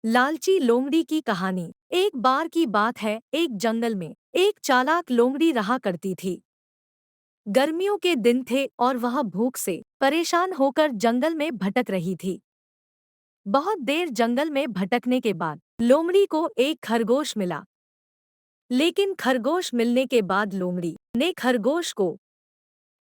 लालची लोमड़ी की कहानी। एक बार की बात है, एक जंगल में एक चालाक लोमड़ी रहा करती थी। गर्मियों के दिन थे और वह भूख से परेशान होकर जंगल में भटक रही थी। बहुत देर जंगल में भटकने के बाद लोमड़ी को एक खरगोश मिला। लेकिन खरगोश मिलने के बाद लोमड़ी ने खरगोश को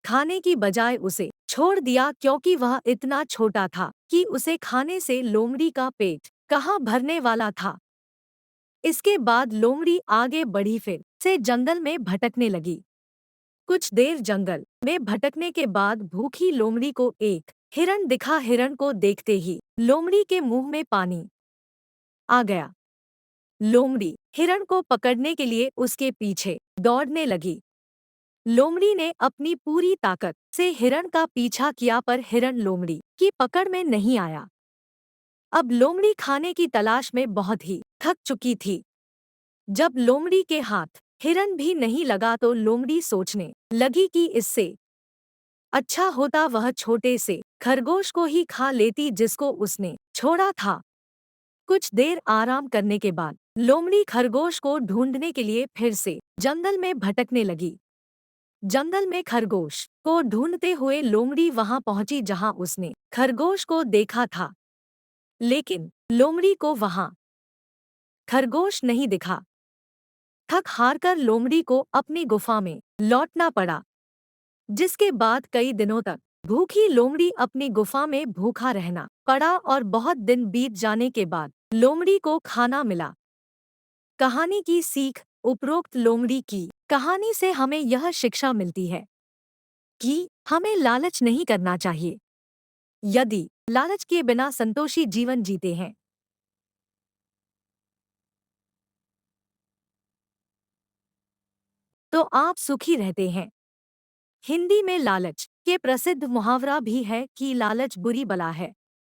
खाने की बजाय उसे छोड़ दिया, क्योंकि वह इतना छोटा था कि उसे खाने से लोमड़ी का पेट कहाँ भरने वाला था। इसके बाद लोमड़ी आगे बढ़ी, फिर से जंगल में भटकने लगी। कुछ देर जंगल में भटकने के बाद भूखी लोमड़ी को एक हिरण दिखा। हिरण को देखते ही लोमड़ी के मुंह में पानी आ गया। लोमड़ी हिरण को पकड़ने के लिए उसके पीछे दौड़ने लगी। लोमड़ी ने अपनी पूरी ताकत से हिरण का पीछा किया, पर हिरण लोमड़ी की पकड़ में नहीं आया। अब लोमड़ी खाने की तलाश में बहुत ही थक चुकी थी। जब लोमड़ी के हाथ हिरन भी नहीं लगा तो लोमड़ी सोचने लगी कि इससे अच्छा होता वह छोटे से खरगोश को ही खा लेती जिसको उसने छोड़ा था। कुछ देर आराम करने के बाद लोमड़ी खरगोश को ढूंढने के लिए फिर से जंगल में भटकने लगी। जंगल में खरगोश को ढूंढते हुए लोमड़ी वहां पहुंची जहां उसने खरगोश को देखा था। लेकिन लोमड़ी को वहां खरगोश नहीं दिखा। थक हारकर लोमड़ी को अपनी गुफा में लौटना पड़ा, जिसके बाद कई दिनों तक भूखी लोमड़ी अपनी गुफा में भूखा रहना पड़ा और बहुत दिन बीत जाने के बाद लोमड़ी को खाना मिला। कहानी की सीख। उपरोक्त लोमड़ी की कहानी से हमें यह शिक्षा मिलती है कि हमें लालच नहीं करना चाहिए। यदि लालच किए बिना संतोषी जीवन जीते हैं तो आप सुखी रहते हैं। हिंदी में लालच के प्रसिद्ध मुहावरा भी है कि लालच बुरी बला है।